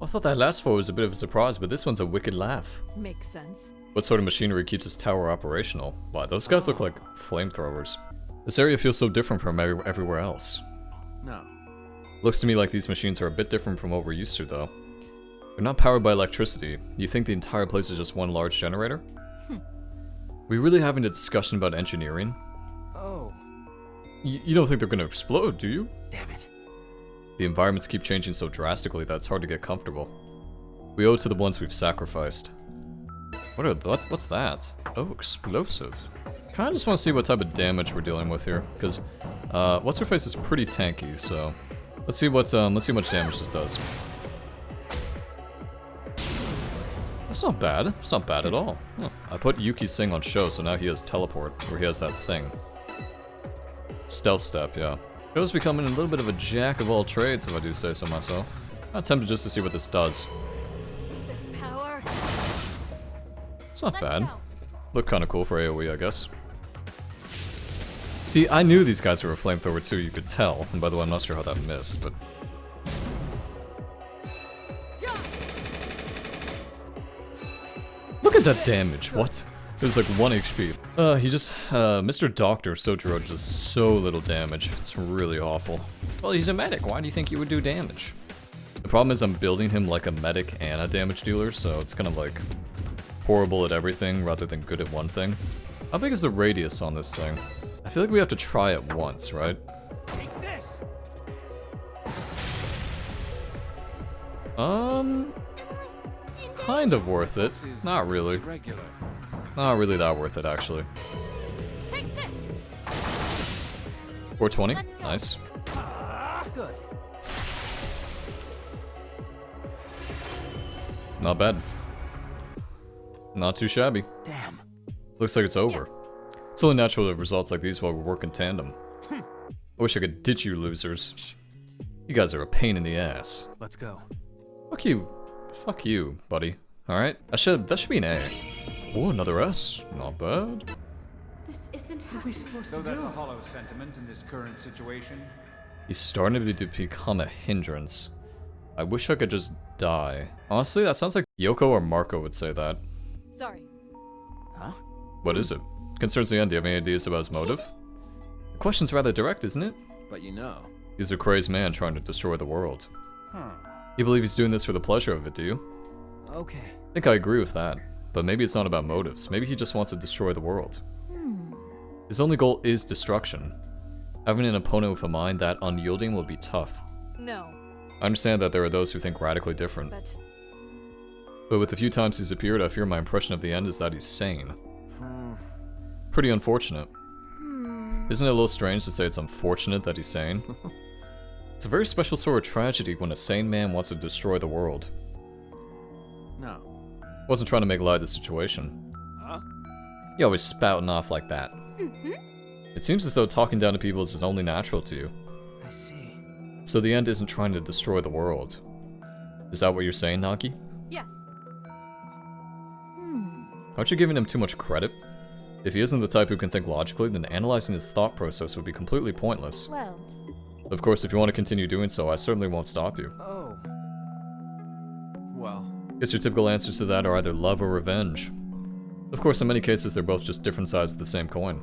I thought that last foe was a bit of a surprise, but this one's a wicked laugh. Makes sense. What sort of machinery keeps this tower operational? Why, those guys look like flamethrowers. This area feels so different from everywhere else. No. Looks to me like these machines are a bit different from what we're used to, though. They're not powered by electricity. You think the entire place is just one large generator? We really having a discussion about engineering? Oh. You don't think they're gonna explode, do you? Damn it. The environments keep changing so drastically that it's hard to get comfortable. We owe it to the ones we've sacrificed. What's that? Oh, explosive. Kinda just wanna see what type of damage we're dealing with here, because what's her face is pretty tanky, so let's see what let's see how much damage this does. That's not bad. It's not bad at all. Huh. I put Yuki's thing on Sho, so now he has teleport, or he has that thing. Stealth step, yeah. Sho's becoming a little bit of a jack of all trades, if I do say so myself. I'm tempted just to see what this does. With this power. It's not bad. Go. Look kinda cool for AoE, I guess. See, I knew these guys were a flamethrower too, you could tell. And by the way, I'm not sure how that missed, but... Look at that damage, what? It was like 1 HP. He just, Mr. Doctor Sojiro does so little damage. It's really awful. Well, he's a medic, why do you think he would do damage? The problem is I'm building him like a medic and a damage dealer, so it's kind of like horrible at everything rather than good at one thing. How big is the radius on this thing? I feel like we have to try it once, right? Take this. Kind of worth it. Not really. Not really that worth it, actually. Take this. 420. Nice. Good. Not bad. Not too shabby. Damn. Looks like it's over. It's only natural to have results like these while we work in tandem. I wish I could ditch you losers. You guys are a pain in the ass. Let's go. Fuck you. Fuck you, buddy. Alright? That should be an A. Oh, another S. Not bad. This isn't What are we supposed to That's do? a hollow sentiment in this current situation. He's starting to become a hindrance. I wish I could just die. Honestly, that sounds like Yoko or Marco would say that. Sorry. Huh? What is it? Concerns the end. Do you have any ideas about his motive? The question's rather direct, isn't it? But you know. He's a crazed man trying to destroy the world. Huh. You believe he's doing this for the pleasure of it, do you? Okay. I think I agree with that. But maybe it's not about motives. Maybe he just wants to destroy the world. His only goal is destruction. Having an opponent with a mind that unyielding will be tough. No. I understand that there are those who think radically different. But with the few times he's appeared, I fear my impression of the end is that he's sane. Pretty unfortunate. Isn't it a little strange to say it's unfortunate that he's sane? It's a very special sort of tragedy when a sane man wants to destroy the world. No. Wasn't trying to make light of the situation. Huh? You always spouting off like that. It seems as though talking down to people is only natural to you. I see. So the end isn't trying to destroy the world. Is that what you're saying, Nagi? Yes. Aren't you giving him too much credit? If he isn't the type who can think logically, then analyzing his thought process would be completely pointless. Well. Of course, if you want to continue doing so, I certainly won't stop you. Oh. Well. Guess your typical answers to that are either love or revenge. Of course, in many cases, they're both just different sides of the same coin.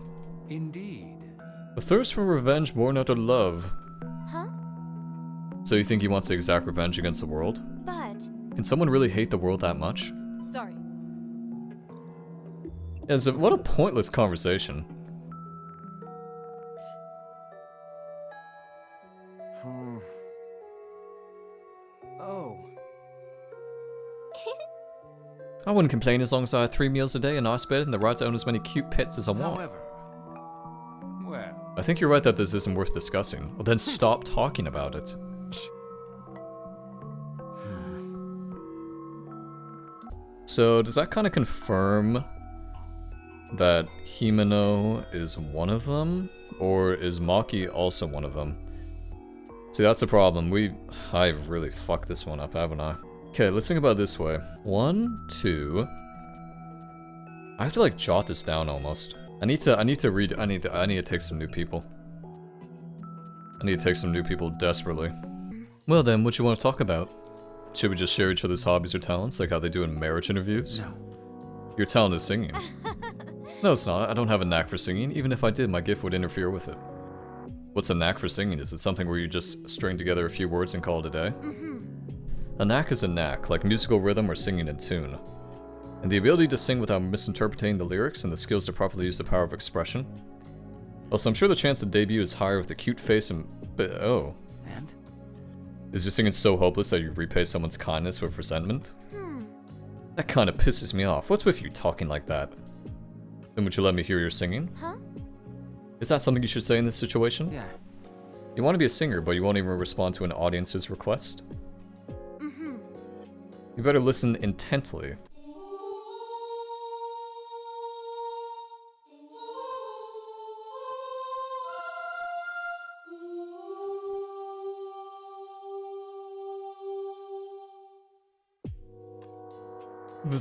Indeed. A thirst for revenge born out of love. Huh? So you think he wants to exact revenge against the world? But. Can someone really hate the world that much? Sorry. Yeah, so what a pointless conversation. Oh. I wouldn't complain as long as I had 3 meals a day, a nice bed, and the right to own as many cute pets as I want. However. Well, I think you're right that this isn't worth discussing. Well, then stop talking about it. So, does that kind of confirm that Himeno is one of them? Or is Maki also one of them? See, that's the problem. I've really fucked this one up, haven't I? Okay, let's think about it this way. 1, 2... I have to like jot this down almost. I need to take some new people. I need to take some new people desperately. Well then, what you want to talk about? Should we just share each other's hobbies or talents like how they do in marriage interviews? No. Your talent is singing. No, it's not. I don't have a knack for singing. Even if I did, my gift would interfere with it. What's a knack for singing? Is it something where you just string together a few words and call it a day? A knack is a knack, like musical rhythm or singing in tune. And the ability to sing without misinterpreting the lyrics and the skills to properly use the power of expression. Also, I'm sure the chance of debut is higher with a cute face and... oh. And? Is your singing so hopeless that you repay someone's kindness with resentment? That kinda pisses me off. What's with you talking like that? Then would you let me hear your singing? Huh? Is that something you should say in this situation? Yeah. You want to be a singer, but you won't even respond to an audience's request? You better listen intently.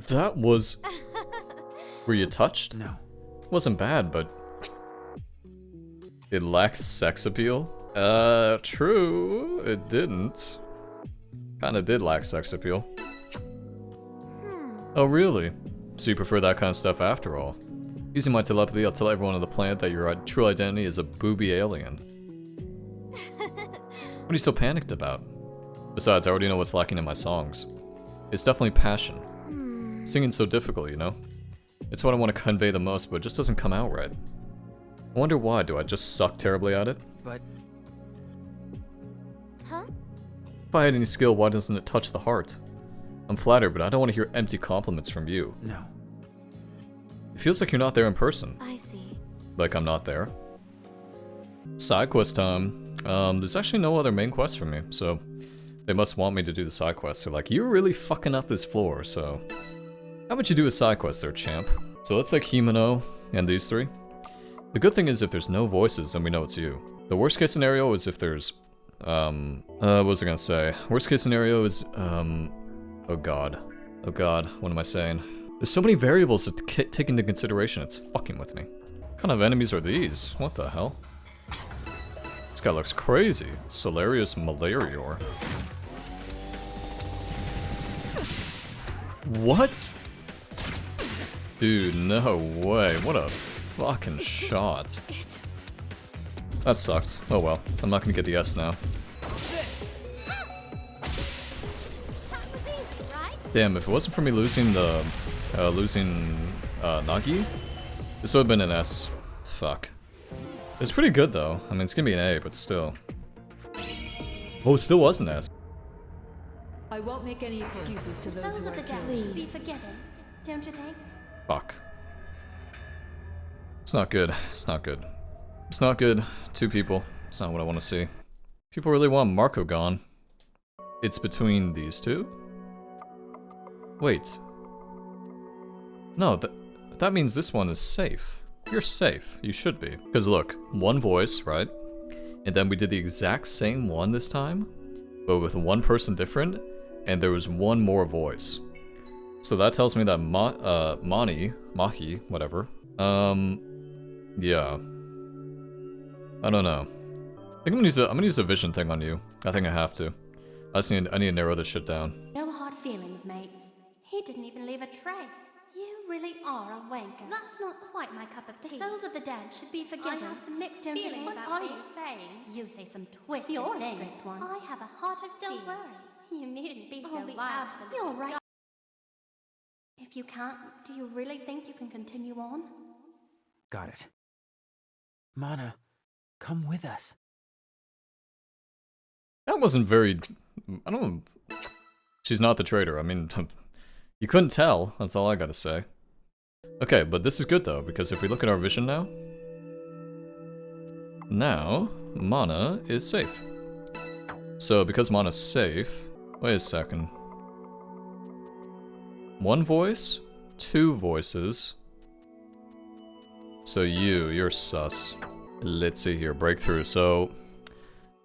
That was... Were you touched? No. Wasn't bad, but... It lacks sex appeal? True. It didn't. Kinda did lack sex appeal. Oh, really? So you prefer that kind of stuff after all? Using my telepathy, I'll tell everyone on the planet that your true identity is a booby alien. What are you so panicked about? Besides, I already know what's lacking in my songs. It's definitely passion. Singing's so difficult, you know? It's what I want to convey the most, but it just doesn't come out right. I wonder why. Do I just suck terribly at it? But Huh? If I had any skill, why doesn't it touch the heart? I'm flattered, but I don't want to hear empty compliments from you. no. It feels like you're not there in person. I see. Like I'm not there. Side quest time. There's actually no other main quest for me, so they must want me to do the side quest. They're like, you're really fucking up this floor, so how about you do a side quest there, champ? So let's take Himeno and these three. The good thing is if there's no voices, then we know it's you. The worst case scenario is if there's, what was I gonna say? Worst case scenario is, oh god, what am I saying? There's so many variables to take into consideration, it's fucking with me. What kind of enemies are these? What the hell? This guy looks crazy. Solarius Malarior. What? Dude, no way. What a fucking shot. That sucked. Oh well. I'm not gonna get the S now. Damn, if it wasn't for me losing the... Nagi, this would have been an S. Fuck. It's pretty good though. I mean, it's gonna be an A, but still. Oh, it still was an S. I won't make any excuses to those Souls who of are the dead should be forgiven, don't you think? Fuck. It's not good. It's not good. It's not good. Two people. It's not what I want to see. People really want Marco gone. It's between these two? Wait. No, that means this one is safe. You're safe. You should be. Because look, one voice, right? And then we did the exact same one this time, but with one person different, and there was one more voice. So that tells me that Mahi, whatever. Yeah. I don't know. I think I'm gonna use a vision thing on you. I think I have to. I need to narrow this shit down. No hard feelings, mates. He didn't even leave a trace. You really are a wanker. That's not quite my cup of tea. The souls of the dead should be forgiven. I have some mixed feelings about what are you saying? You say some twisted things. I have a heart of steel. Don't worry. You needn't be so violent. You're right. If you can't, do you really think you can continue on? Got it. Mana, come with us. That wasn't very... I don't... She's not the traitor. I mean, you couldn't tell. That's all I gotta say. Okay, but this is good though, because if we look at our vision now... Now, Mana is safe. So, because Mana's safe... Wait a second. One voice? Two voices. So you're sus. Let's see here, breakthrough. So,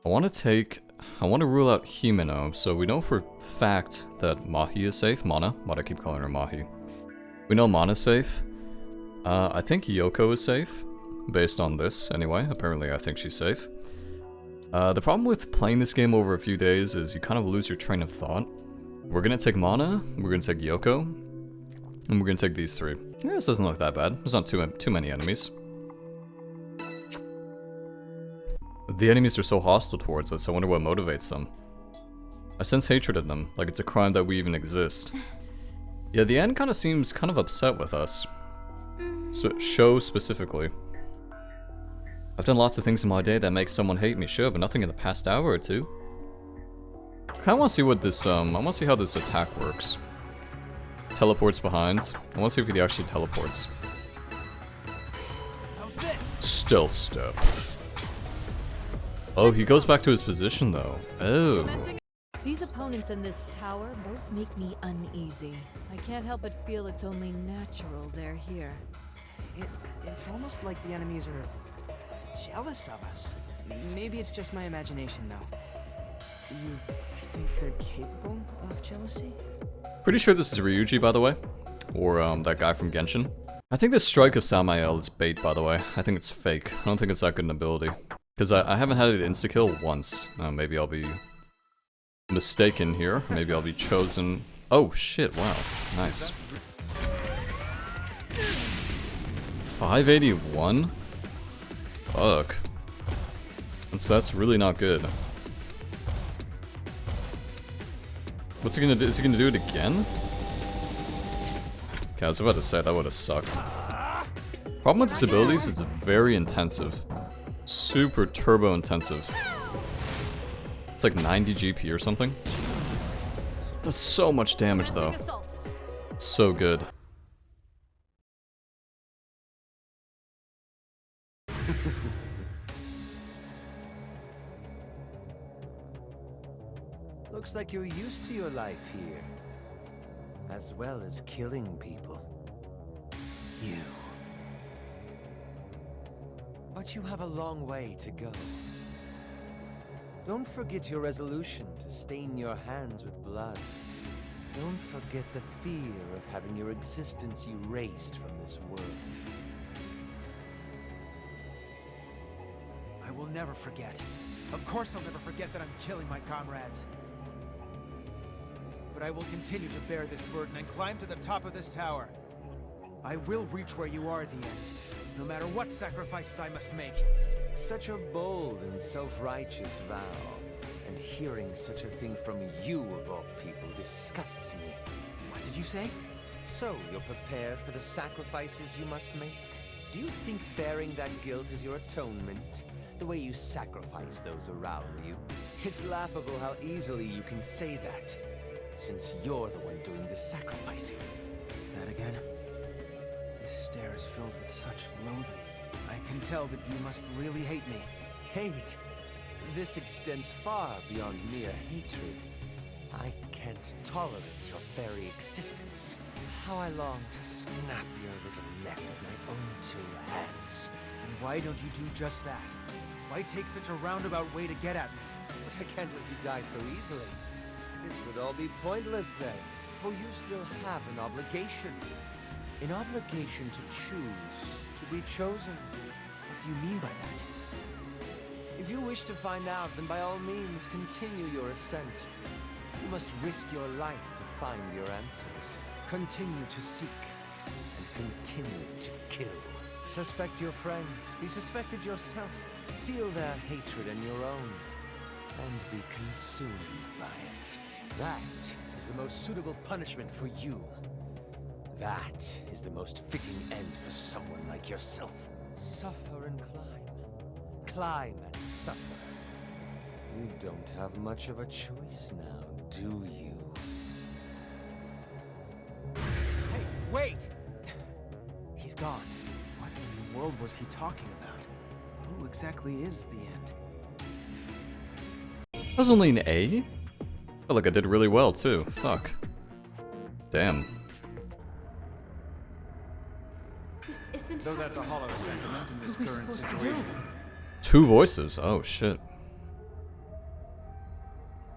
I want to rule out Himeno, so we know for fact that Mahi is safe. Mana. Why'd I keep calling her Mahi? We know Mana's safe. I think Yoko is safe, based on this, anyway. Apparently I think she's safe. The problem with playing this game over a few days is you kind of lose your train of thought. We're gonna take Mana, we're gonna take Yoko, and we're gonna take these three. Yeah, this doesn't look that bad. There's not too many enemies. The enemies are so hostile towards us, I wonder what motivates them. I sense hatred in them, like it's a crime that we even exist. Yeah, the end kind of seems kind of upset with us. Sho specifically. I've done lots of things in my day that make someone hate me, sure, but nothing in the past hour or two. I kinda wanna see what this, I wanna see how this attack works. Teleports behind. I wanna see if he actually teleports. How's this? Stealth step. Oh, he goes back to his position though. Oh. These opponents in this tower both make me uneasy. I can't help but feel it's only natural they're here. It's almost like the enemies are jealous of us. Maybe it's just my imagination, though. Do you think they're capable of jealousy? Pretty sure this is Ryuji, by the way. Or, that guy from Genshin. I think this strike of Samael is bait, by the way. I think it's fake. I don't think it's that good an ability. Because I haven't had it insta-kill once. Maybe I'll be mistaken here. Maybe I'll be chosen. Oh, shit, wow. Nice. 581? Fuck. That's really not good. What's he gonna do? Is he gonna do it again? Okay, I was about to say that would have sucked. Problem with this abilities is it's very intensive. Super turbo intensive. It's like 90 GP or something. Does so much damage though. It's so good. Looks like you're used to your life here. As well as killing people. You. But you have a long way to go. Don't forget your resolution to stain your hands with blood. Don't forget the fear of having your existence erased from this world. I will never forget. Of course I'll never forget that I'm killing my comrades. But I will continue to bear this burden and climb to the top of this tower. I will reach where you are at the end, no matter what sacrifices I must make. Such a bold and self-righteous vow. And hearing such a thing from you, of all people, disgusts me. What did you say? So, you're prepared for the sacrifices you must make? Do you think bearing that guilt is your atonement? The way you sacrifice those around you? It's laughable how easily you can say that, since you're the one doing the sacrificing. That again? This stare is filled with such loathing. I can tell that you must really hate me. Hate? This extends far beyond mere hatred. I can't tolerate your very existence. How I long to snap your little neck with my own two hands. And why don't you do just that? Why take such a roundabout way to get at me? But I can't let you die so easily. This would all be pointless then, for you still have an obligation. An obligation to choose, to be chosen. What do you mean by that? If you wish to find out, then by all means continue your ascent. You must risk your life to find your answers. Continue to seek, and continue to kill. Suspect your friends, be suspected yourself, feel their hatred and your own, and be consumed by it. That is the most suitable punishment for you. That is the most fitting end for someone like yourself. Suffer and climb. Climb and suffer. You don't have much of a choice now, do you? Hey, wait! He's gone. What in the world was he talking about? Who exactly is the end? That was only an A? Felt like I did really well too. Fuck. Damn. This isn't Though that's a hollow sentiment in this current situation. Two voices. Oh shit.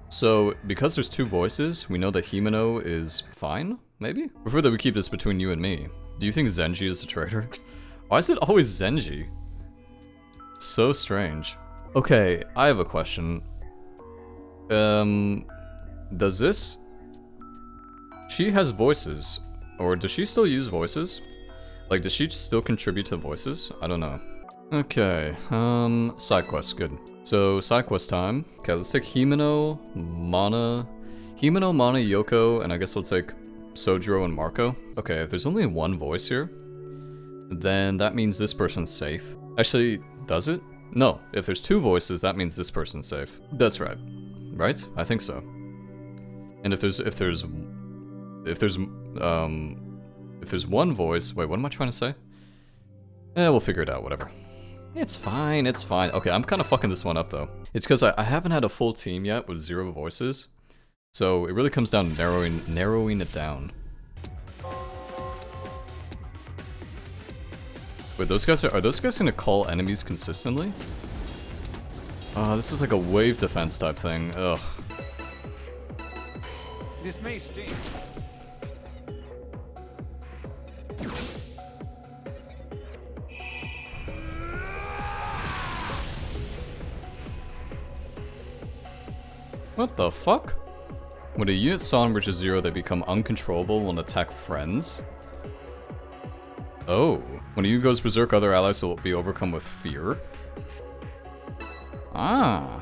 So, because there's two voices, we know that Himeno is fine, maybe? Prefer that we keep this between you and me. Do you think Zenji is a traitor? Why is it always Zenji? So strange. Okay, I have a question. Does this She has voices. Or does she still use voices? Like, does she still contribute to voices? I don't know. Okay, side quest, good. So, side quest time. Okay, let's take Himeno, Mana, Yoko, and I guess we'll take Sojiro and Marco. Okay, if there's only one voice here, then that means this person's safe. Actually, does it? No, if there's two voices, that means this person's safe. That's right. Right? I think so. And if there's one voice, wait, what am I trying to say? We'll figure it out, whatever. It's fine, it's fine. Okay, I'm kind of fucking this one up, though. It's because I haven't had a full team yet with 0 voices. So it really comes down to narrowing it down. Wait, are those guys gonna call enemies consistently? This is like a wave defense type thing. Ugh. This may sting. What the fuck? When a unit SON reaches 0, they become uncontrollable and attack friends? Oh. When a unit goes berserk, other allies will be overcome with fear? Ah.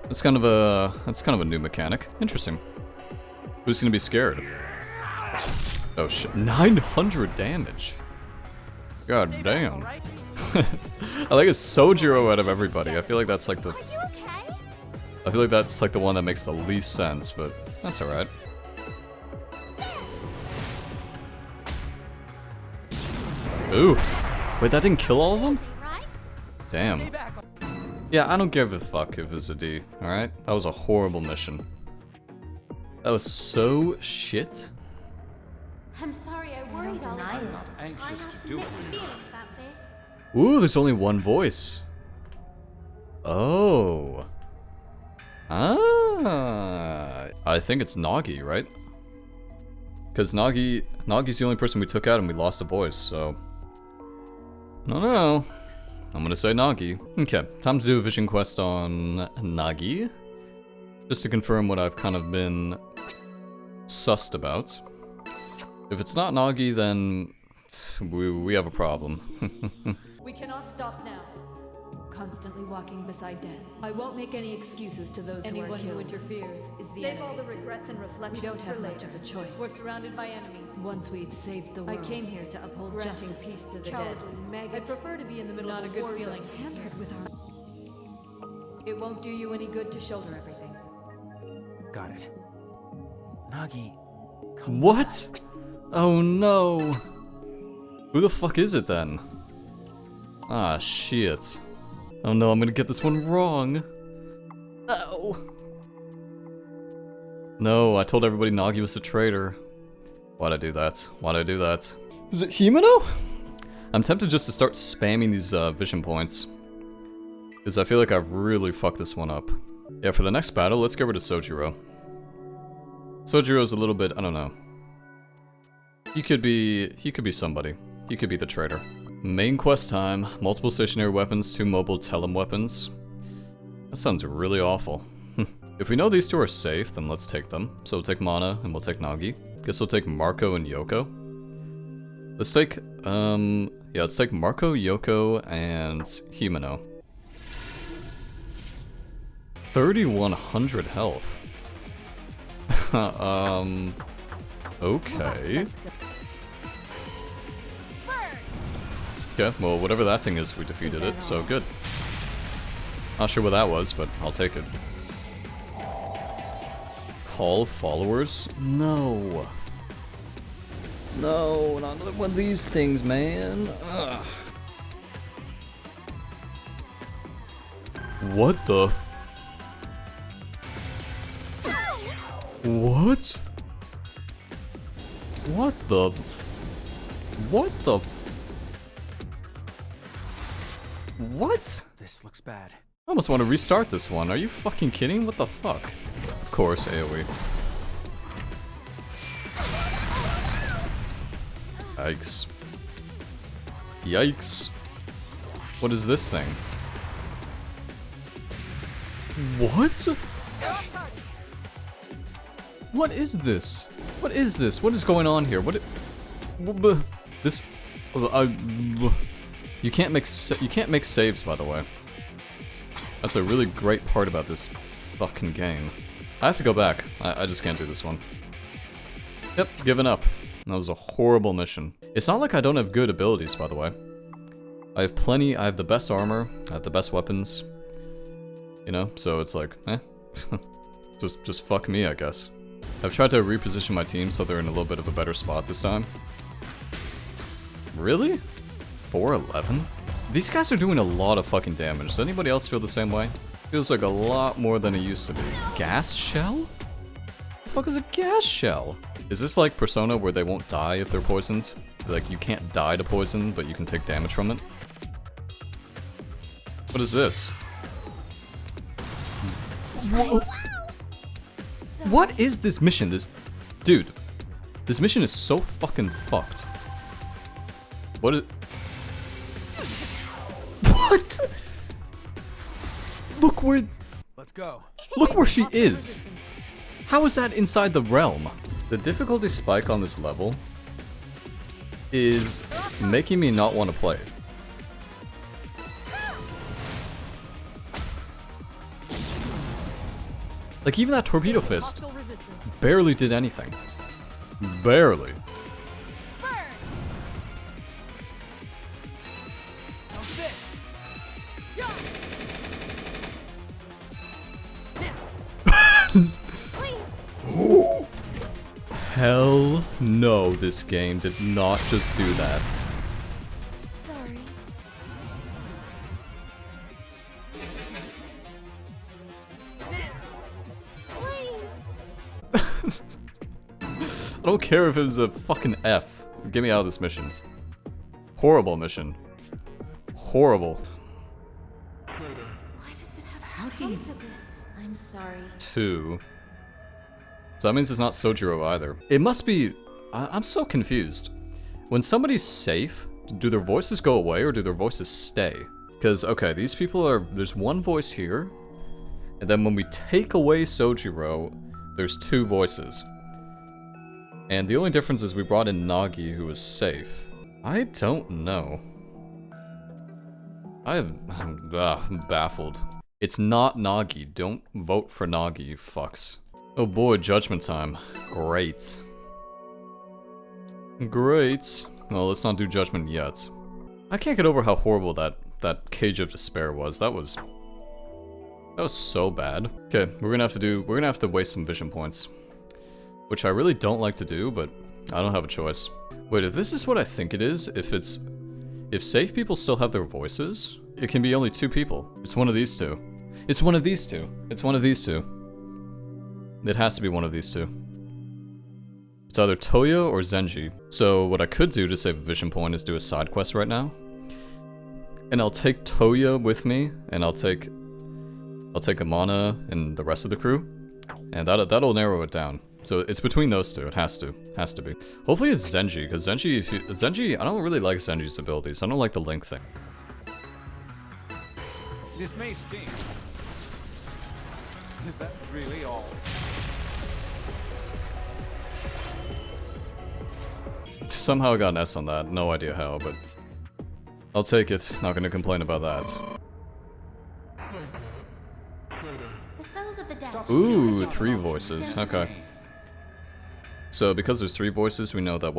That's kind of a new mechanic. Interesting. Who's gonna be scared? Oh shit. 900 damage. God damn. I like it's Sojiro out of everybody. I feel like that's like the... I feel like that's like the one that makes the least sense, but that's alright. Oof. Wait, that didn't kill all of them? Damn. Yeah, I don't give a fuck if it's a D, alright? That was a horrible mission. That was so shit. I'm sorry I worried all I'm about not I anxious have to some do it. mixed feelings about this. Ooh, there's only one voice. Oh. Ah. I think it's Nagi, right? Because Nagi's the only person we took out and we lost a voice, so... I don't know. I'm gonna say Nagi. Okay, time to do a vision quest on Nagi. Just to confirm what I've kind of been sussed about. If it's not Nagi, then we have a problem. We cannot stop now. Constantly walking beside death. I won't make any excuses to those who are killed. Anyone who interferes is the enemy. Save all the regrets and reflections. We don't have much of a choice. We're surrounded by enemies. Once we've saved the world, I came here to uphold justice, peace to the dead. I'd prefer to be in the middle of a good feeling. Tampered with our. It won't do you any good to shoulder everything. Got it. Nagi, What? Oh no. Who the fuck is it then? Ah, shit. Oh no, I'm gonna get this one wrong. No. No, I told everybody Nagi was a traitor. Why'd I do that? Why'd I do that? Is it Himeno? I'm tempted just to start spamming these vision points. Because I feel like I've really fucked this one up. Yeah, for the next battle, let's get rid of Sojiro. Sojiro's a little bit, I don't know. He could be somebody. He could be the traitor. Main quest time. Multiple stationary weapons, 2 mobile telem weapons. That sounds really awful. If we know these 2 are safe, then let's take them. So we'll take Mana, and we'll take Nagi. Guess we'll take Marco and Yoko. Let's take, yeah, let's take Marco, Yoko, and Himeno. 3,100 health. Okay. Okay, well, whatever that thing is, we defeated it, so good. Not sure what that was, but I'll take it. Call followers? No. No, not another one of these things, man. Ugh. What the? What? What the? What the? What? This looks bad. I almost want to restart this one. Are you fucking kidding? What the fuck? Of course, AoE. Yikes. Yikes. What is this thing? What? What is this? What is this? What is going on here? This... You can't make saves, by the way. That's a really great part about this fucking game. I have to go back. I just can't do this one. Yep, giving up. That was a horrible mission. It's not like I don't have good abilities, by the way. I have plenty. I have the best armor. I have the best weapons. You know, so it's like, eh. just fuck me, I guess. I've tried to reposition my team so they're in a little bit of a better spot this time. Really? 411? These guys are doing a lot of fucking damage. Does anybody else feel the same way? Feels like a lot more than it used to be. Gas shell? The fuck is a gas shell? Is this like Persona where they won't die if they're poisoned? Like you can't die to poison, but you can take damage from it? What is this? Whoa. What is this mission? Dude, this mission is so fucking fucked. What is... What? Look where... Let's go. Look where she is. How is that inside the realm? The difficulty spike on this level is making me not want to play it. Like even that torpedo fist barely did anything. Barely. Hell no, this game did not just do that. Sorry. I don't care if it was a fucking F. Get me out of this mission. Horrible mission. Horrible. Why does it have to come to this? I'm sorry. 2. So that means it's not Sojiro either. It must be... I'm so confused. When somebody's safe, do their voices go away or do their voices stay? Because, okay, these people are... There's one voice here. And then when we take away Sojiro, there's 2 voices. And the only difference is we brought in Nagi, who was safe. I don't know. I'm baffled. It's not Nagi. Don't vote for Nagi, you fucks. Oh boy, judgment time. Great. Great. Well, let's not do judgment yet. I can't get over how horrible that Cage of Despair was. That was so bad. Okay, we're gonna have to waste some vision points. Which I really don't like to do, but I don't have a choice. Wait, if this is what I think it is, if safe people still have their voices, it can be only 2 people. It's one of these 2. It's one of these 2. It's one of these 2. It has to be one of these 2. It's either Toya or Zenji. So what I could do to save a vision point is do a side quest right now. And I'll take Toya with me, and I'll take Amana and the rest of the crew. And that'll narrow it down. So it's between those 2, it has to be. Hopefully it's Zenji, because Zenji, I don't really like Zenji's abilities. I don't like the link thing. This may sting. Is that really all? Somehow I got an S on that, no idea how, but I'll take it. Not gonna complain about that. The souls of the dead. Ooh, 3 voices. Okay. So because there's 3 voices, we know that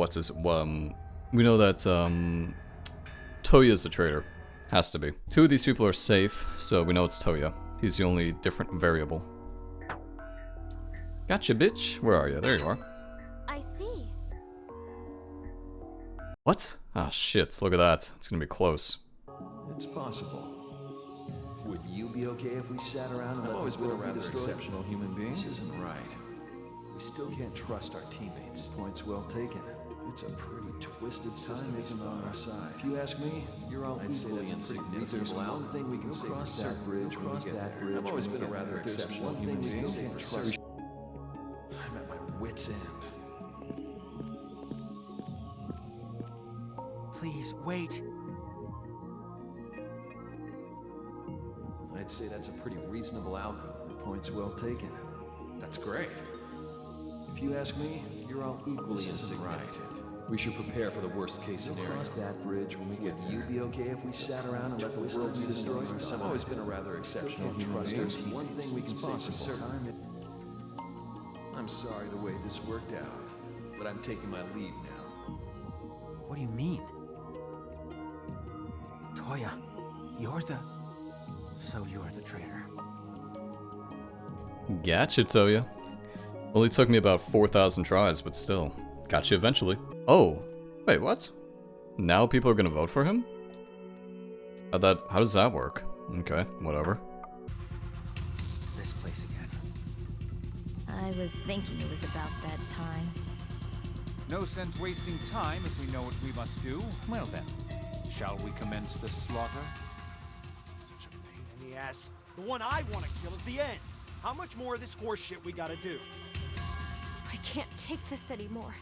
Toya's the traitor. Has to be. 2 of these people are safe, so we know it's Toya. He's the only different variable. Gotcha, bitch. Where are you? There you are. I see. What? Ah, shit. Look at that. It's gonna be close. It's possible. Would you be okay if we sat around and I've always been a rather exceptional human being. This isn't right. We still can't trust our teammates. Points well taken. It's a pretty twisted system isn't on our side. If you ask me, you're all equally insignificant. There's one thing we can say cross that bridge when we get there. I've always been a rather exceptional human being. I'm at my wit's end. Please, wait. I'd say that's a pretty reasonable outcome. Points well taken. That's great. If you ask me, you're all equally insignificant. We should prepare for the worst case scenario. We'll cross that bridge when we get there. You'd be okay if we sat around and let the world be destroyed? I've always been a rather exceptional trust. There's one thing we can say for certain. I'm sorry the way this worked out, but I'm taking my leave now. What do you mean? Toya, you're the... So you're the traitor. Gotcha, Toya. Only took me about 4,000 tries, but still. Got you eventually. Oh, wait, what? Now people are gonna vote for him? How does that work? Okay, whatever. This place again. I was thinking it was about that time. No sense wasting time if we know what we must do. Well then, shall we commence the slaughter? Such a pain in the ass. The one I want to kill is the end. How much more of this horse shit we gotta do? I can't take this anymore.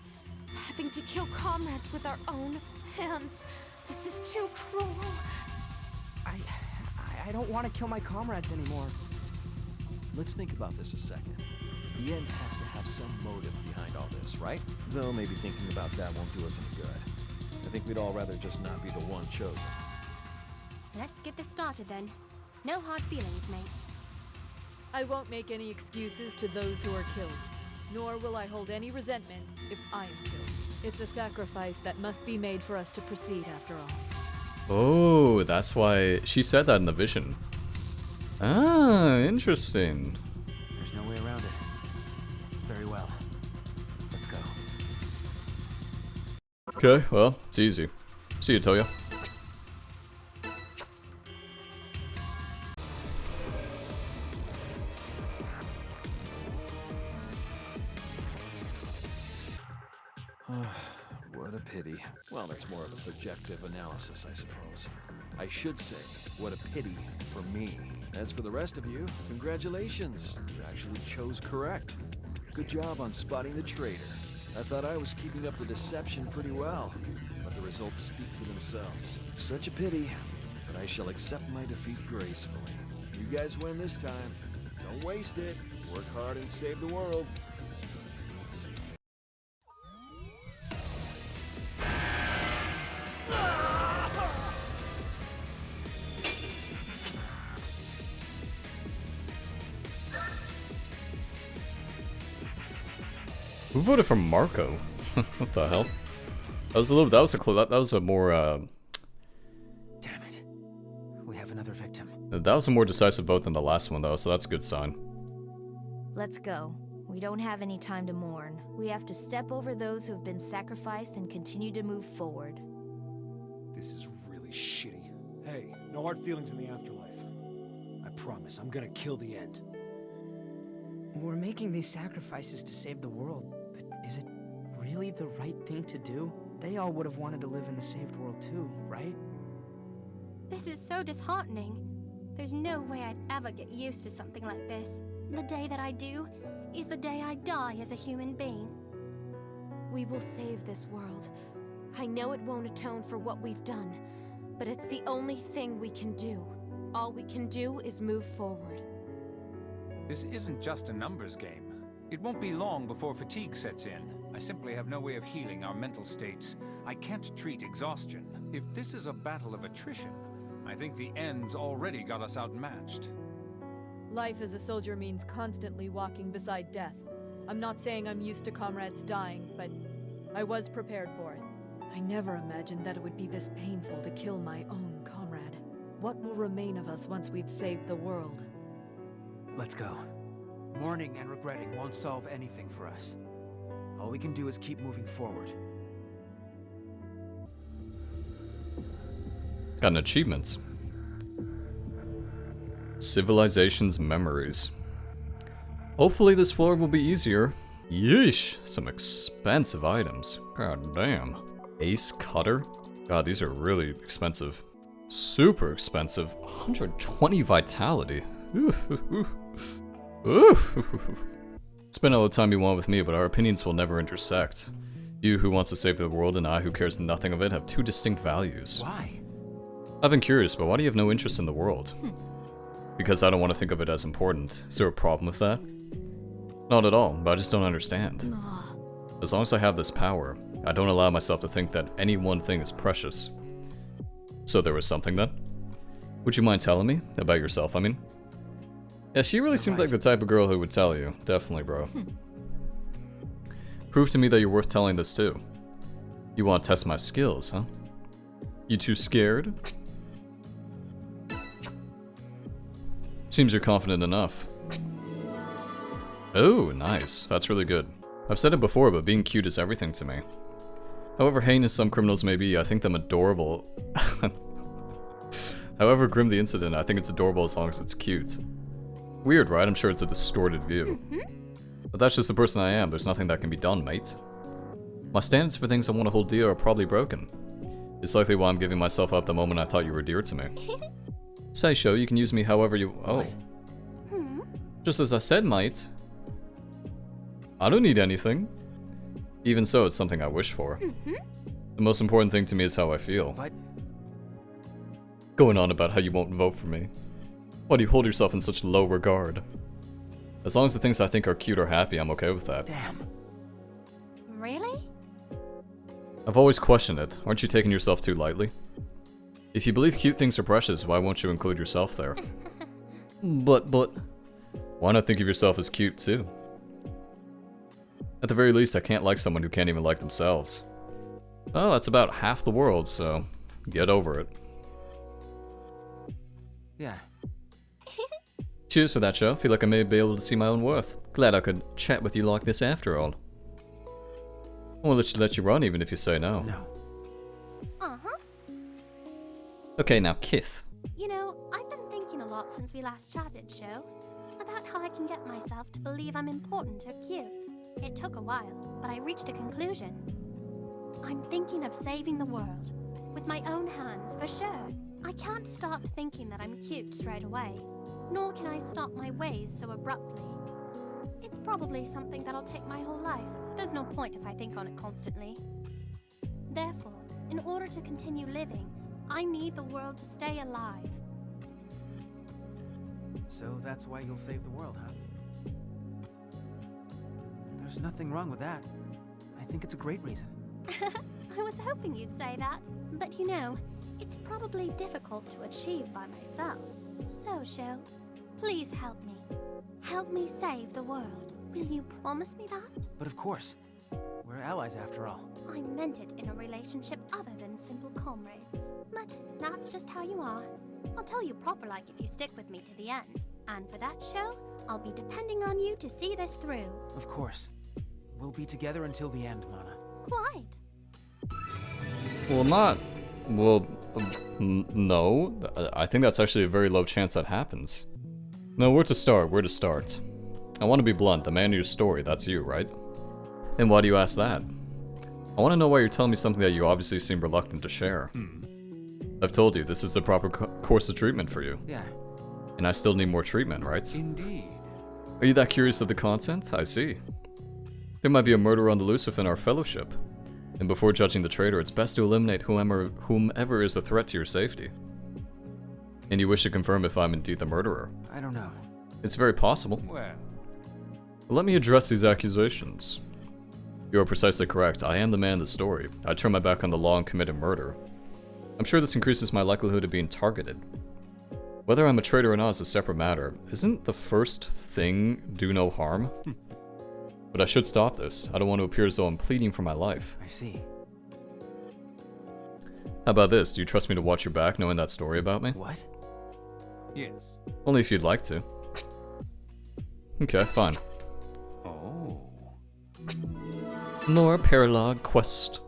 Having to kill comrades with our own hands. This is too cruel. I don't want to kill my comrades anymore. Let's think about this a second. The end has to have some motive behind all this, right? Though maybe thinking about that won't do us any good. I think we'd all rather just not be the one chosen. Let's get this started then. No hard feelings, mates. I won't make any excuses to those who are killed, nor will I hold any resentment if I am killed. It's a sacrifice that must be made for us to proceed, after all. Oh, that's why she said that in the vision. Ah, interesting. There's no way around it. Very well. Let's go. Okay, well, it's easy. See you, Toya. What a pity. Well, that's more of a subjective analysis, I suppose. I should say, what a pity for me. As for the rest of you, congratulations. You actually chose correct. Good job on spotting the traitor. I thought I was keeping up the deception pretty well, but the results speak for themselves. Such a pity, but I shall accept my defeat gracefully. You guys win this time. Don't waste it. Work hard and save the world. Who voted for Marco? What the hell? That was a more Damn it. We have another victim. that was a more decisive vote than the last one though, so that's a good sign. Let's go. We don't have any time to mourn. We have to step over those who have been sacrificed and continue to move forward. This is really shitty. Hey, no hard feelings in the afterlife. I promise, I'm gonna kill the end. We're making these sacrifices to save the world, but is it really the right thing to do? They all would have wanted to live in the saved world too, right? This is so disheartening. There's no way I'd ever get used to something like this. The day that I do is the day I die as a human being. We will save this world. I know it won't atone for what we've done, but it's the only thing we can do. All we can do is move forward. This isn't just a numbers game. It won't be long before fatigue sets in. I simply have no way of healing our mental states. I can't treat exhaustion. If this is a battle of attrition, I think the end's already got us outmatched. Life as a soldier means constantly walking beside death. I'm not saying I'm used to comrades dying, but I was prepared for it. I never imagined that it would be this painful to kill my own comrade. What will remain of us once we've saved the world? Let's go. Mourning and regretting won't solve anything for us. All we can do is keep moving forward. Got an achievement. Civilization's memories. Hopefully this floor will be easier. Yeesh, some expensive items. God damn. Ace cutter? God, these are really expensive. Super expensive. 120 vitality. Spend all the time you want with me, but our opinions will never intersect. You who wants to save the world and I who cares nothing of it have two distinct values. Why? I've been curious, but why do you have no interest in the world? Because I don't want to think of it as important. Is there a problem with that? Not at all, but I just don't understand. As long as I have this power, I don't allow myself to think that any one thing is precious. So there was something then? Would you mind telling me? About yourself, I mean? Yeah, she really seemed like the type of girl who would tell you. Definitely, bro. Prove to me that you're worth telling this too. You want to test my skills, huh? You too scared? Seems you're confident enough. Oh, nice. That's really good. I've said it before, but being cute is everything to me. However heinous some criminals may be, I think them adorable. However grim the incident, I think it's adorable as long as it's cute. Weird, right? I'm sure it's a distorted view. But that's just the person I am. There's nothing that can be done, mate. My standards for things I want to hold dear are probably broken. It's likely why I'm giving myself up the moment I thought you were dear to me. Say, Sho, you can use me however you... Oh. Just as I said, mate. I don't need anything. Even so, it's something I wish for. The most important thing to me is how I feel. Going on about how you won't vote for me. Why do you hold yourself in such low regard? As long as the things I think are cute or happy, I'm okay with that. Damn. Really? I've always questioned it. Aren't you taking yourself too lightly? If you believe cute things are precious, why won't you include yourself there? But... Why not think of yourself as cute too? At the very least, I can't like someone who can't even like themselves. Oh, that's about half the world, so get over it. Yeah. Cheers for that, Sho. Feel like I may be able to see my own worth. Glad I could chat with you like this after all. I won't let you run even if you say no. No. Okay, now Kith. You know, I've been thinking a lot since we last chatted, Sho. About how I can get myself to believe I'm important or cute. It took a while, but I reached a conclusion. I'm thinking of saving the world. With my own hands, for sure. I can't stop thinking that I'm cute straight away. Nor can I stop my ways so abruptly. It's probably something that'll take my whole life. There's no point if I think on it constantly. Therefore, in order to continue living, I need the world to stay alive. So that's why you'll save the world, huh? There's nothing wrong with that. I think it's a great reason. I was hoping you'd say that. But you know, it's probably difficult to achieve by myself. So, Sho, please help me. Help me save the world. Will you promise me that? But of course. We're allies after all. I meant it in a relationship other than simple comrades. But that's just how you are. I'll tell you proper like if you stick with me to the end. And for that, Sho, I'll be depending on you to see this through. Of course. We'll be together until the end, Mana. Quite. Well, not... Well, no. I think that's actually a very low chance that happens. No, where to start? Where to start? I want to be blunt. The man of your story, that's you, right? And why do you ask that? I want to know why you're telling me something that you obviously seem reluctant to share. I've told you, this is the proper course of treatment for you. Yeah. And I still need more treatment, right? Indeed. Are you that curious of the content? I see. There might be a murderer on the loose within our fellowship. And before judging the traitor, it's best to eliminate whomever is a threat to your safety. And you wish to confirm if I'm indeed the murderer? I don't know. It's very possible. Well, Let me address these accusations. You are precisely correct. I am the man in the story. I turn my back on the law and committed murder. I'm sure this increases my likelihood of being targeted. Whether I'm a traitor or not is a separate matter. Isn't the first thing do no harm? But I should stop this. I don't want to appear as though I'm pleading for my life. I see. How about this? Do you trust me to watch your back knowing that story about me? What? yes. Only if you'd like to. Okay, fine. Oh. More Paralog Quest.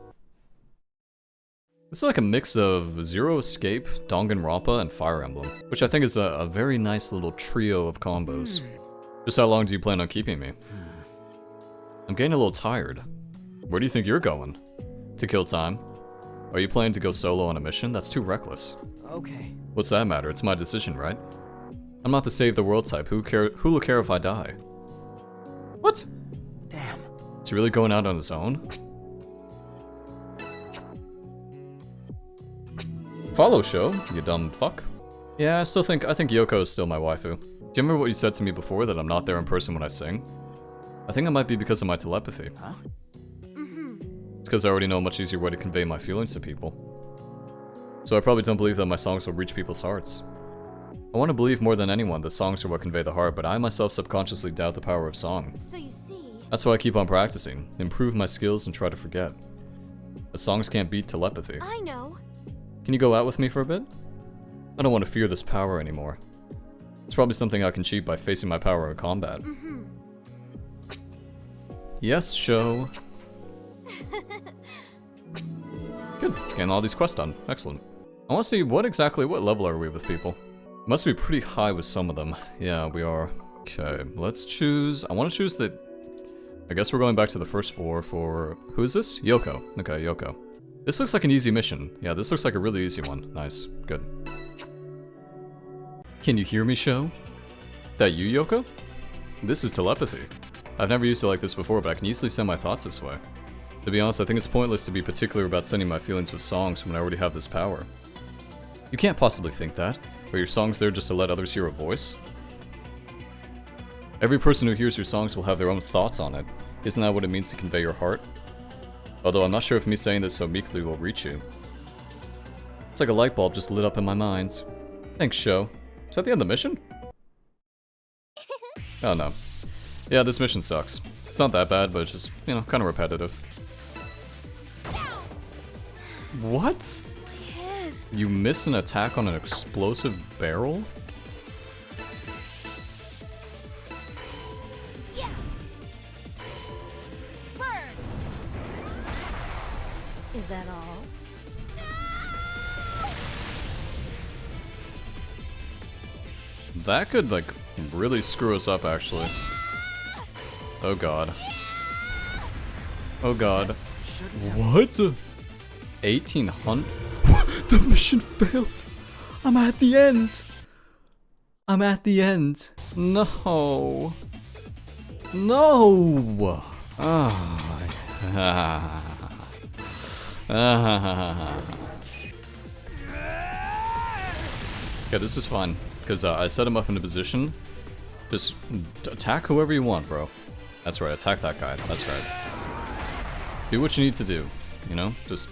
It's like a mix of Zero Escape, Danganronpa, and Fire Emblem, which I think is a very nice little trio of combos. Just how long do you plan on keeping me? I'm getting a little tired. Where do you think you're going? To kill time? Are you planning to go solo on a mission? That's too reckless. Okay. What's that matter? It's my decision, right? I'm not the save the world type. Who will care if I die? What? Damn. Is he really going out on his own? Follow Sho, you dumb fuck. Yeah, I think Yoko is still my waifu. Do you remember what you said to me before, that I'm not there in person when I sing? I think it might be because of my telepathy. Huh? It's because I already know a much easier way to convey my feelings to people. So I probably don't believe that my songs will reach people's hearts. I want to believe more than anyone that songs are what convey the heart, but I myself subconsciously doubt the power of song. So you see... That's why I keep on practicing, improve my skills, and try to forget. The songs can't beat telepathy. I know. Can you go out with me for a bit? I don't want to fear this power anymore. It's probably something I can cheat by facing my power in combat. Yes, Sho. Good, getting all these quests done. Excellent. I want to see what level are we with people? Must be pretty high with some of them. Yeah, we are. Okay, let's choose. I want to choose the... I guess we're going back to the first floor for... Who is this? Yoko. Okay, Yoko. This looks like an easy mission. Yeah, this looks like a really easy one. Nice. Good. Can you hear me, Sho? That you, Yoko? This is telepathy. I've never used it like this before, but I can easily send my thoughts this way. To be honest, I think it's pointless to be particular about sending my feelings with songs when I already have this power. You can't possibly think that. Are your songs there just to let others hear a voice? Every person who hears your songs will have their own thoughts on it. Isn't that what it means to convey your heart? Although I'm not sure if me saying this so meekly will reach you. It's like a light bulb just lit up in my mind. Thanks, Sho. Is that the end of the mission? Oh no. Yeah, this mission sucks. It's not that bad, but it's just, you know, kind of repetitive. What? You miss an attack on an explosive barrel? Is that all? That could, like, really screw us up, actually. Oh god. Oh god. What? 1800? The mission failed! I'm at the end! I'm at the end. No. No! Ah. Okay, this is fun, because I set him up in a position. Just attack whoever you want, bro. That's right, attack that guy. That's right. Do what you need to do, you know? Just...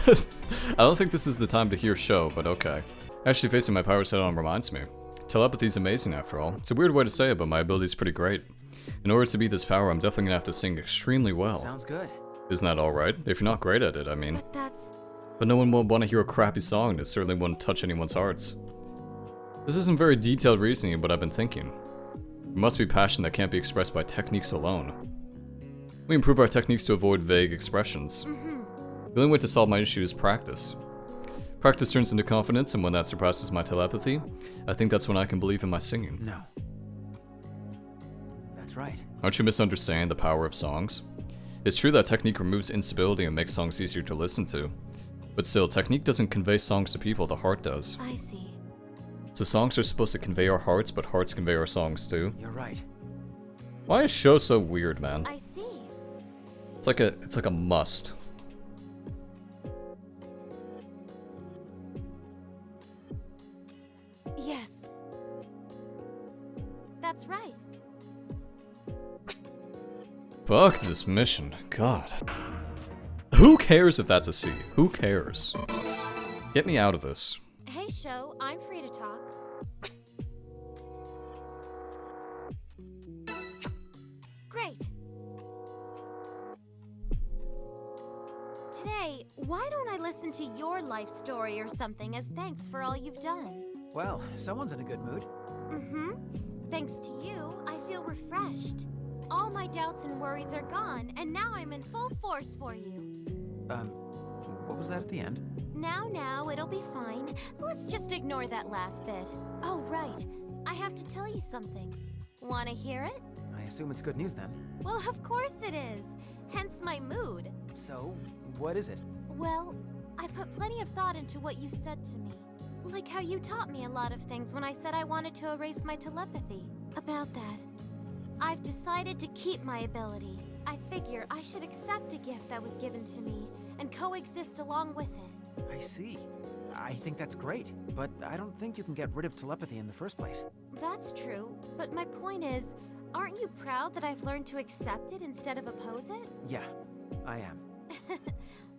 I don't think this is the time to hear Sho, but okay. Actually, facing my powers head on reminds me. Telepathy's amazing after all. It's a weird way to say it, but my ability's pretty great. In order to beat this power, I'm definitely gonna have to sing extremely well. Sounds good. Isn't that alright? If you're not great at it, I mean. But that's... But no one will want to hear a crappy song, and it certainly wouldn't touch anyone's hearts. This isn't very detailed reasoning, but I've been thinking. There must be passion that can't be expressed by techniques alone. We improve our techniques to avoid vague expressions. The only way to solve my issue is practice. Practice turns into confidence, and when that surpasses my telepathy, I think that's when I can believe in my singing. No. That's right. Aren't you misunderstanding the power of songs? It's true that technique removes instability and makes songs easier to listen to. But still, technique doesn't convey songs to people, the heart does. I see. So songs are supposed to convey our hearts, but hearts convey our songs too? You're right. Why is Sho so weird, man? I see. It's like a must. Yes. That's right. Fuck this mission. God. Who cares if that's a C? Who cares? Get me out of this. Hey, Sho, I'm free to talk. Great. Today, why don't I listen to your life story or something as thanks for all you've done? Well, someone's in a good mood. Thanks to you, I feel refreshed. All my doubts and worries are gone, and now I'm in full force for you. What was that at the end? Now, it'll be fine. Let's just ignore that last bit. Oh, right. I have to tell you something. Wanna hear it? I assume it's good news then. Well, of course it is. Hence my mood. So, what is it? Well, I put plenty of thought into what you said to me. Like how you taught me a lot of things when I said I wanted to erase my telepathy. About that, I've decided to keep my ability. I figure I should accept a gift that was given to me and coexist along with it. I see. I think that's great, but I don't think you can get rid of telepathy in the first place. That's true, but my point is, Aren't you proud that I've learned to accept it instead of oppose it? Yeah, I am.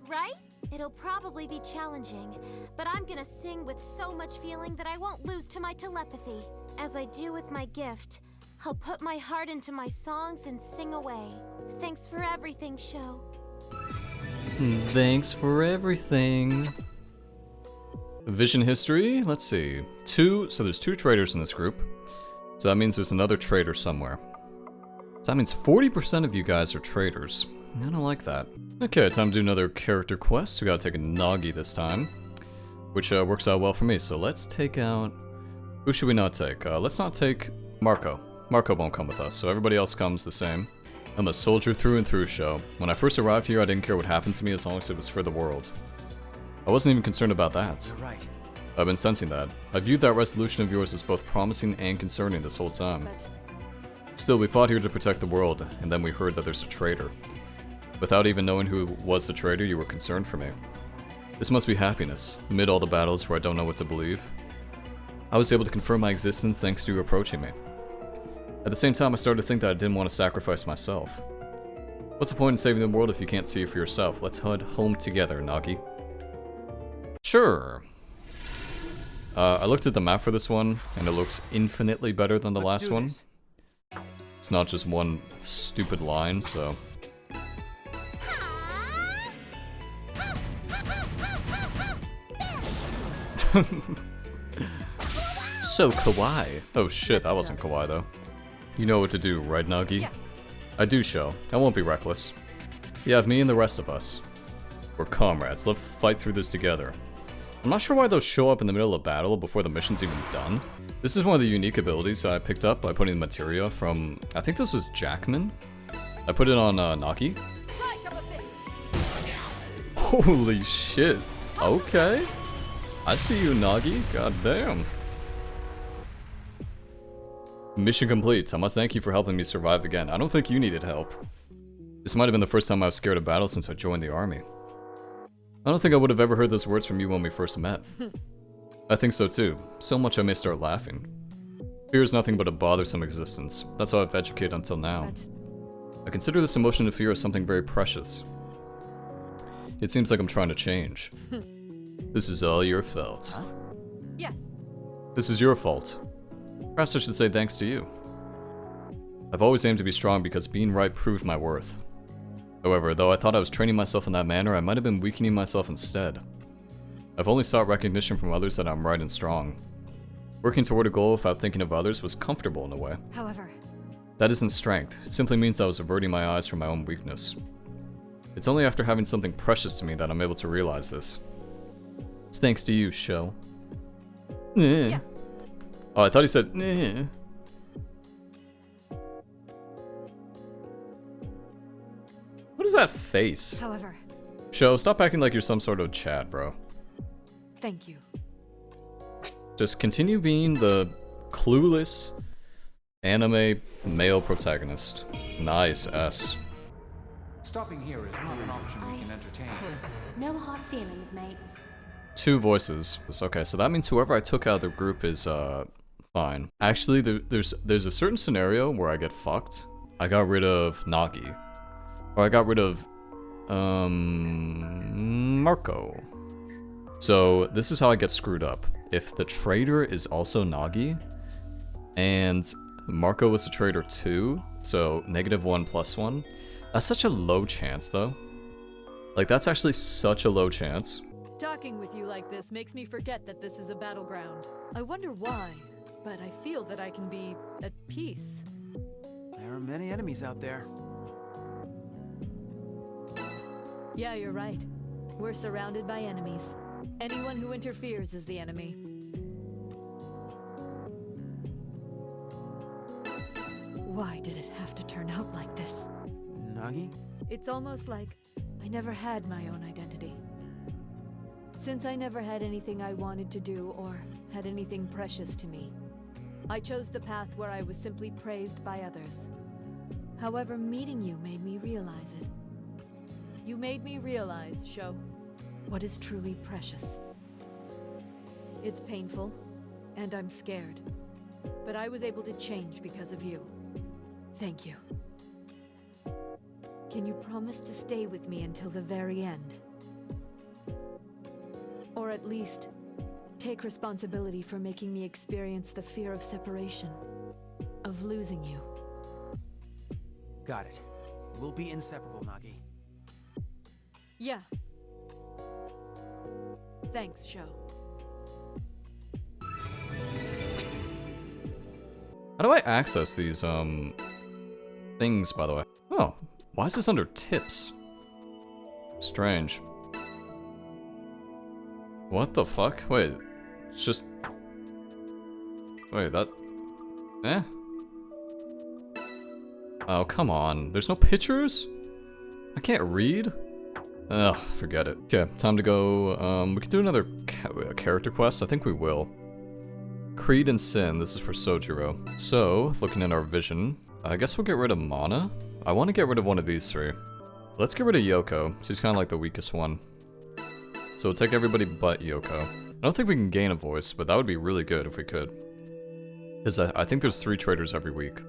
Right? It'll probably be challenging, but I'm gonna sing with so much feeling that I won't lose to my telepathy. As I do with my gift, I'll put my heart into my songs and sing away. Thanks for everything, Sho. Thanks for everything. Vision history, let's see. So there's 2 traitors in this group. So that means there's another traitor somewhere. So that means 40% of you guys are traitors. I don't like that. Okay, time to do another character quest. We gotta take a Nagi this time, which works out well for me. So let's take out... Who should we not take? Let's not take Marco. Marco won't come with us, so everybody else comes the same. I'm a soldier through and through, Sho. When I first arrived here, I didn't care what happened to me as long as it was for the world. I wasn't even concerned about that. You're right. I've been sensing that. I viewed that resolution of yours as both promising and concerning this whole time. Still, we fought here to protect the world, and then we heard that there's a traitor. Without even knowing who was the traitor, you were concerned for me. This must be happiness, amid all the battles where I don't know what to believe. I was able to confirm my existence thanks to you approaching me. At the same time, I started to think that I didn't want to sacrifice myself. What's the point in saving the world if you can't see it for yourself? Let's head home together, Nagi. Sure. I looked at the map for this one, and it looks infinitely better than the last one. It's not just one stupid line, so... So kawaii. Oh shit, that wasn't kawaii though. You know what to do, right, Nagi? Yeah. I do, Sho. I won't be reckless. You have me and the rest of us. We're comrades. Let's fight through this together. I'm not sure why those show up in the middle of battle before the mission's even done. This is one of the unique abilities I picked up by putting the materia from... I think this was Jackman. I put it on Naki. Holy shit. Okay. I see you, Nagi. God damn. Mission complete. I must thank you for helping me survive again. I don't think you needed help. This might have been the first time I was scared of battle since I joined the army. I don't think I would have ever heard those words from you when we first met. I think so too. So much I may start laughing. Fear is nothing but a bothersome existence. That's how I've educated until now. I consider this emotion of fear as something very precious. It seems like I'm trying to change. This is all your fault. Huh? Yes. This is your fault. Perhaps I should say thanks to you. I've always aimed to be strong because being right proved my worth. However, though I thought I was training myself in that manner, I might have been weakening myself instead. I've only sought recognition from others that I'm right and strong. Working toward a goal without thinking of others was comfortable in a way. However, that isn't strength. It simply means I was averting my eyes from my own weakness. It's only after having something precious to me that I'm able to realize this. It's thanks to you, Sho. Yeah. Oh, I thought he said, eh. What is that face? However, Sho, stop acting like you're some sort of Chad, bro. Thank you. Just continue being the clueless anime male protagonist. Nice S. Stopping here is not an option we can entertain. No hard feelings, mates. 2 voices. Okay, so that means whoever I took out of the group is fine. Actually, there's a certain scenario where I get fucked. I got rid of Nagi. Or I got rid of Marco. So this is how I get screwed up. If the traitor is also Nagi, and Marco was a traitor too, so -1 + 1, that's such a low chance though. Like, that's actually such a low chance. Talking with you like this makes me forget that this is a battleground. I wonder why, but I feel that I can be at peace. There are many enemies out there. Yeah, you're right. We're surrounded by enemies. Anyone who interferes is the enemy. Why did it have to turn out like this? Nagi? It's almost like I never had my own identity. Since I never had anything I wanted to do or had anything precious to me, I chose the path where I was simply praised by others. However, meeting you made me realize it. You made me realize, Sho, what is truly precious. It's painful, and I'm scared, but I was able to change because of you. Thank you. Can you promise to stay with me until the very end? Or at least, take responsibility for making me experience the fear of separation, of losing you. Got it. We'll be inseparable, Nagi. Yeah. Thanks, Sho. How do I access these, things, by the way? Oh, why is this under tips? Strange. What the fuck? Wait, it's just... Wait, that... Eh? Oh, come on. There's no pictures? I can't read? Ugh, forget it. Okay, time to go, we can do another character quest. I think we will. Creed and Sin, this is for Sojiro. So, looking at our vision, I guess we'll get rid of Mana. I want to get rid of one of these three. Let's get rid of Yoko. She's kind of like the weakest one. So we'll take everybody but Yoko. I don't think we can gain a voice, but that would be really good if we could. Because I think there's 3 traders every week.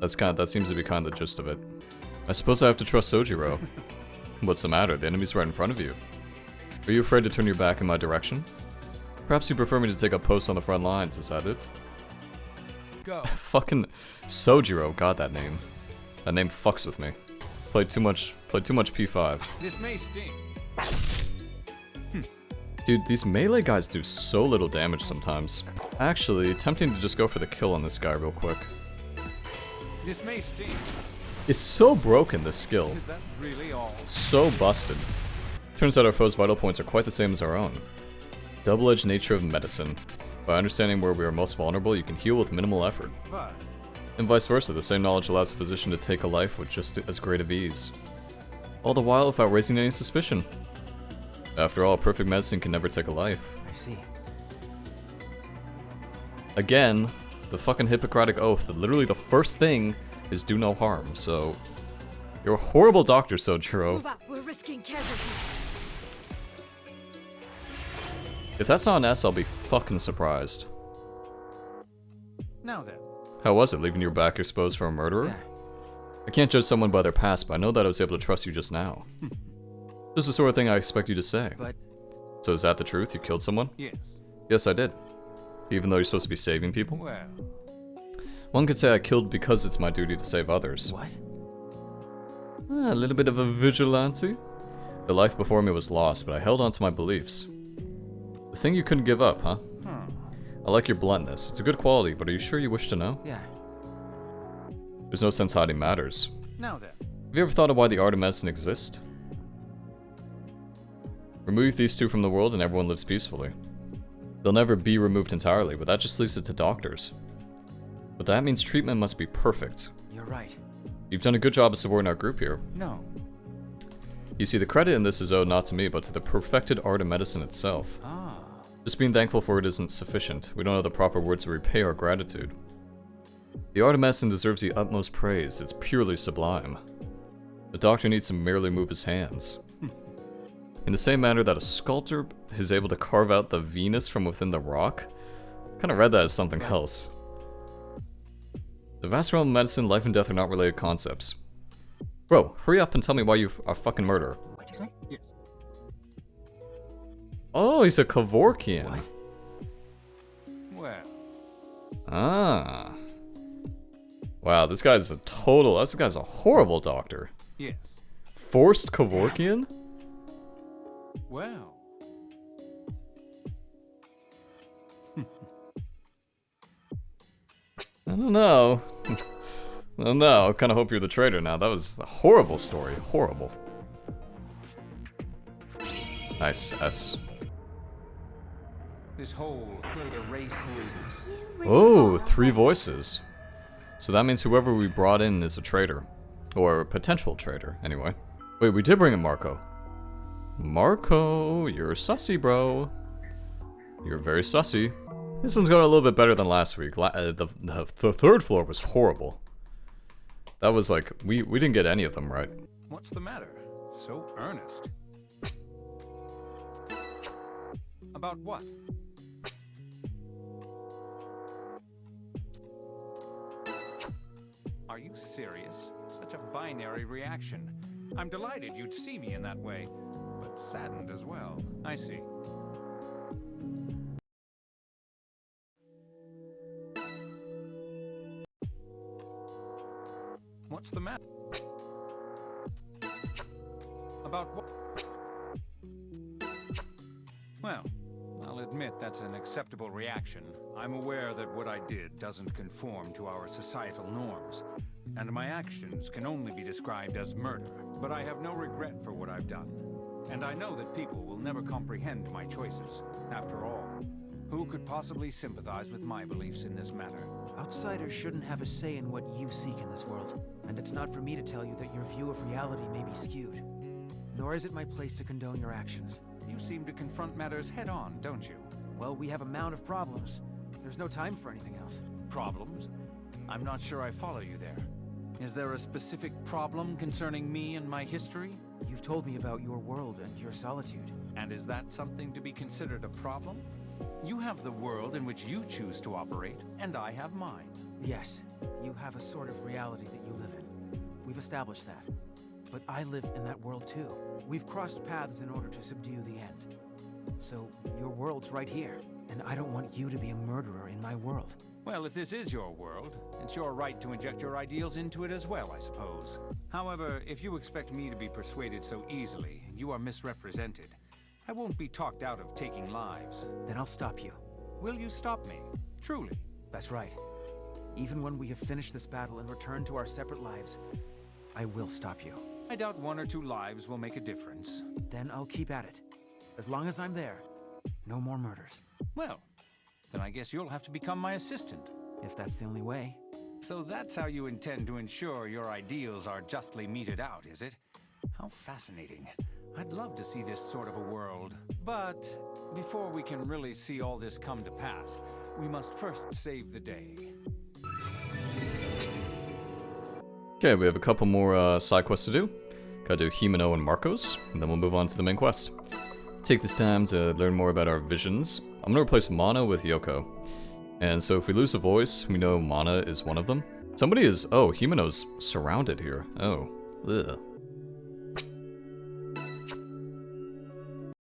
That seems to be kind of the gist of it. I suppose I have to trust Sojiro. What's the matter? The enemy's right in front of you. Are you afraid to turn your back in my direction? Perhaps you prefer me to take up posts on the front lines, is that it? Go. Fucking Sojiro, god that name. That name fucks with me. Played too much P5. This may sting. Dude, these melee guys do so little damage sometimes. Actually, tempting to just go for the kill on this guy real quick. This may sting. It's so broken, this skill. Is that really all? So busted. Turns out our foes' vital points are quite the same as our own. Double-edged nature of medicine. By understanding where we are most vulnerable, you can heal with minimal effort. But... And vice versa, the same knowledge allows a physician to take a life with just as great of ease. All the while without raising any suspicion. After all, perfect medicine can never take a life. I see. Again, the fucking Hippocratic Oath, that literally the first thing is do no harm, so... You're a horrible doctor, Sojiro. Move up, we're risking casualties. If that's not an S, I'll be fucking surprised. Now then. How was it, leaving your back exposed for a murderer? Yeah. I can't judge someone by their past, but I know that I was able to trust you just now. This is the sort of thing I expect you to say. But... So is that the truth? You killed someone? Yes. Yes, I did. Even though you're supposed to be saving people? Well... One could say I killed because it's my duty to save others. What? A little bit of a vigilante. The life before me was lost, but I held on to my beliefs. The thing you couldn't give up, huh? I like your bluntness. It's a good quality, but are you sure you wish to know? Yeah. There's no sense hiding matters. Now then. Have you ever thought of why the art of medicine exists? Remove these two from the world and everyone lives peacefully. They'll never be removed entirely, but that just leaves it to doctors. But that means treatment must be perfect. You're right. You've done a good job of supporting our group here. No. You see, the credit in this is owed not to me, but to the perfected art of medicine itself. Ah. Just being thankful for it isn't sufficient. We don't have the proper words to repay our gratitude. The art of medicine deserves the utmost praise. It's purely sublime. The doctor needs to merely move his hands. In the same manner that a sculptor is able to carve out the Venus from within the rock. I kind of read that as something else. The vast realm of medicine, life and death are not related concepts. Bro, hurry up and tell me why you are a fucking murderer. What'd you say? Yes. Oh, he's a Kevorkian. What? Well. Ah. Wow, this guy's a horrible doctor. Yes. Forced Kevorkian? Well. I don't know. I don't know. I kind of hope you're the traitor now. That was a horrible story. Horrible. Nice. S. This whole race business. Oh, 3 voices. So that means whoever we brought in is a traitor. Or a potential traitor, anyway. Wait, we did bring in Marco. Marco, you're sussy, bro. You're very sussy. This one's going a little bit better than last week. The third floor was horrible. That was like, we didn't get any of them right. What's the matter? So earnest. About what? Are you serious? Such a binary reaction. I'm delighted you'd see me in that way, but saddened as well. I see. What's the matter? About what? Well, I'll admit that's an acceptable reaction. I'm aware that what I did doesn't conform to our societal norms, and my actions can only be described as murder. But I have no regret for what I've done. And I know that people will never comprehend my choices. After all, who could possibly sympathize with my beliefs in this matter? Outsiders shouldn't have a say in what you seek in this world. And it's not for me to tell you that your view of reality may be skewed. Nor is it my place to condone your actions. You seem to confront matters head-on, don't you? Well, we have a mound of problems. There's no time for anything else. Problems? I'm not sure I follow you there. Is there a specific problem concerning me and my history? You've told me about your world and your solitude. And is that something to be considered a problem? You have the world in which you choose to operate, and I have mine. Yes, you have a sort of reality that you live in. We've established that. But I live in that world too. We've crossed paths in order to subdue the end. So, your world's right here, and I don't want you to be a murderer in my world. Well, if this is your world, it's your right to inject your ideals into it as well, I suppose. However, if you expect me to be persuaded so easily, you are misrepresented. I won't be talked out of taking lives. Then I'll stop you. Will you stop me? Truly? That's right. Even when we have finished this battle and returned to our separate lives, I will stop you. I doubt 1 or 2 lives will make a difference. Then I'll keep at it. As long as I'm there, no more murders. Well, then I guess you'll have to become my assistant. If that's the only way. So that's how you intend to ensure your ideals are justly meted out, is it? How fascinating. I'd love to see this sort of a world. But before we can really see all this come to pass, we must first save the day. Okay, we have a couple more side quests to do. Gotta do Himeno and Marcos, and then we'll move on to the main quest. Take this time to learn more about our visions. I'm gonna replace Mana with Yoko. And so if we lose a voice, we know Mana is one of them. Somebody is... oh, Himeno's surrounded here. Oh. Ugh.